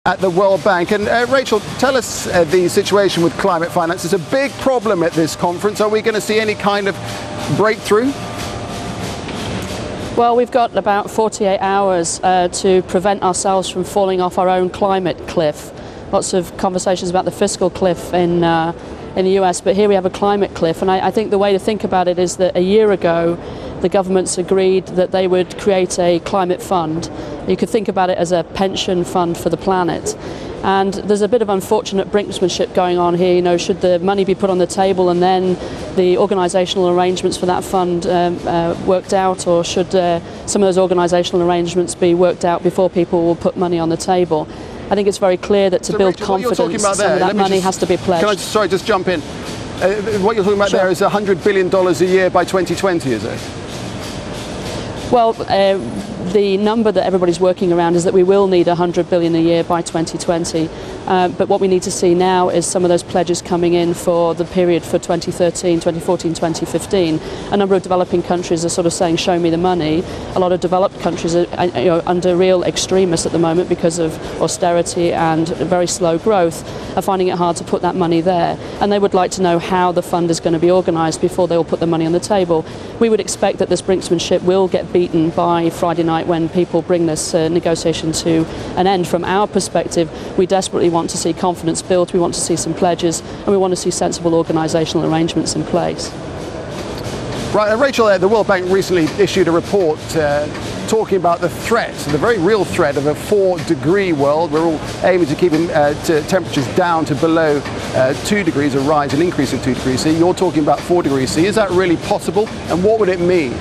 at the World Bank. And Rachel, tell us the situation with climate finance. It's a big problem at this conference. Are we going to see any kind of breakthrough? Well, we've got about 48 hours to prevent ourselves from falling off our own climate cliff. Lots of conversations about the fiscal cliff in the US, but here we have a climate cliff. And I think the way to think about it is that a year ago, the governments agreed that they would create a climate fund. You could think about it as a pension fund for the planet. And there's a bit of unfortunate brinksmanship going on here. You know, should the money be put on the table and then the organisational arrangements for that fund worked out, or should some of those organisational arrangements be worked out before people will put money on the table? I think it's very clear that to build Rachel, confidence, some of that money has to be pledged. Can I just jump in? What you're talking about there is $100 billion a year by 2020, is it? Well, the number that everybody's working around is that we will need $100 billion a year by 2020. But what we need to see now is some of those pledges coming in for the period for 2013, 2014, 2015. A number of developing countries are sort of saying, show me the money. A lot of developed countries are under real extremis at the moment because of austerity and very slow growth, are finding it hard to put that money there. And they would like to know how the fund is going to be organised before they will put the money on the table. We would expect that this brinksmanship will get beaten by Friday night when people bring this negotiation to an end. From our perspective, we desperately want to see confidence built, we want to see some pledges, and we want to see sensible organisational arrangements in place. Right, Rachel, the World Bank recently issued a report talking about the threat, the very real threat of a 4-degree world. We're all aiming to keep temperatures down to below 2 degrees, a rise, an increase of 2 degrees C. You're talking about 4 degrees C. Is that really possible, and what would it mean?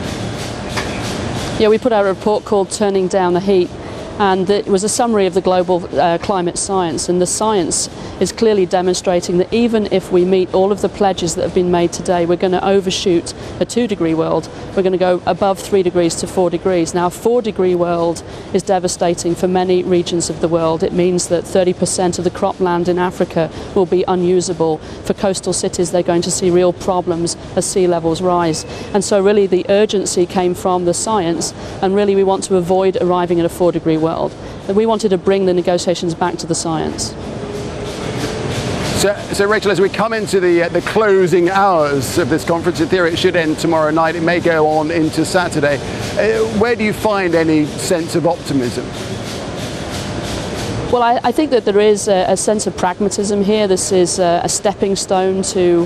Yeah, we put out a report called Turning Down the Heat, and it was a summary of the global climate science, and the science is clearly demonstrating that even if we meet all of the pledges that have been made today, we're going to overshoot a 2-degree world. We're going to go above 3 degrees to 4 degrees. Now, a 4-degree world is devastating for many regions of the world. It means that 30% of the cropland in Africa will be unusable. For coastal cities, they're going to see real problems as sea levels rise. And so really the urgency came from the science, and really we want to avoid arriving at a 4-degree world. And we wanted to bring the negotiations back to the science. So Rachel, as we come into the closing hours of this conference, in theory it should end tomorrow night, it may go on into Saturday. Where do you find any sense of optimism? Well, I think that there is a sense of pragmatism here. This is a stepping stone to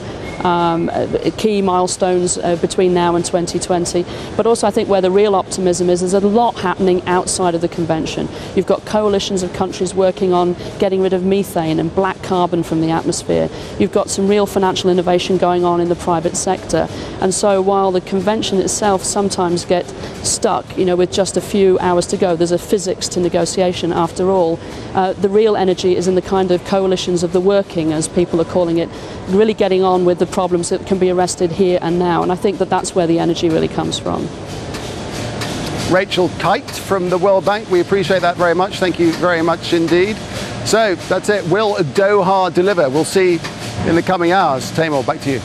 key milestones between now and 2020. But also I think where the real optimism is, there's a lot happening outside of the convention. You've got coalitions of countries working on getting rid of methane and black carbon from the atmosphere. You've got some real financial innovation going on in the private sector. And so while the convention itself sometimes gets stuck, you know, with just a few hours to go, there's a physics to negotiation after all. The real energy is in the kind of coalitions of the working, as people are calling it, really getting on with the problems that can be arrested here and now. And I think that that's where the energy really comes from. Rachel Kite from the World Bank, we appreciate that very much. Thank you very much indeed. So that's it. Will Doha deliver? We'll see in the coming hours. Taimur, back to you.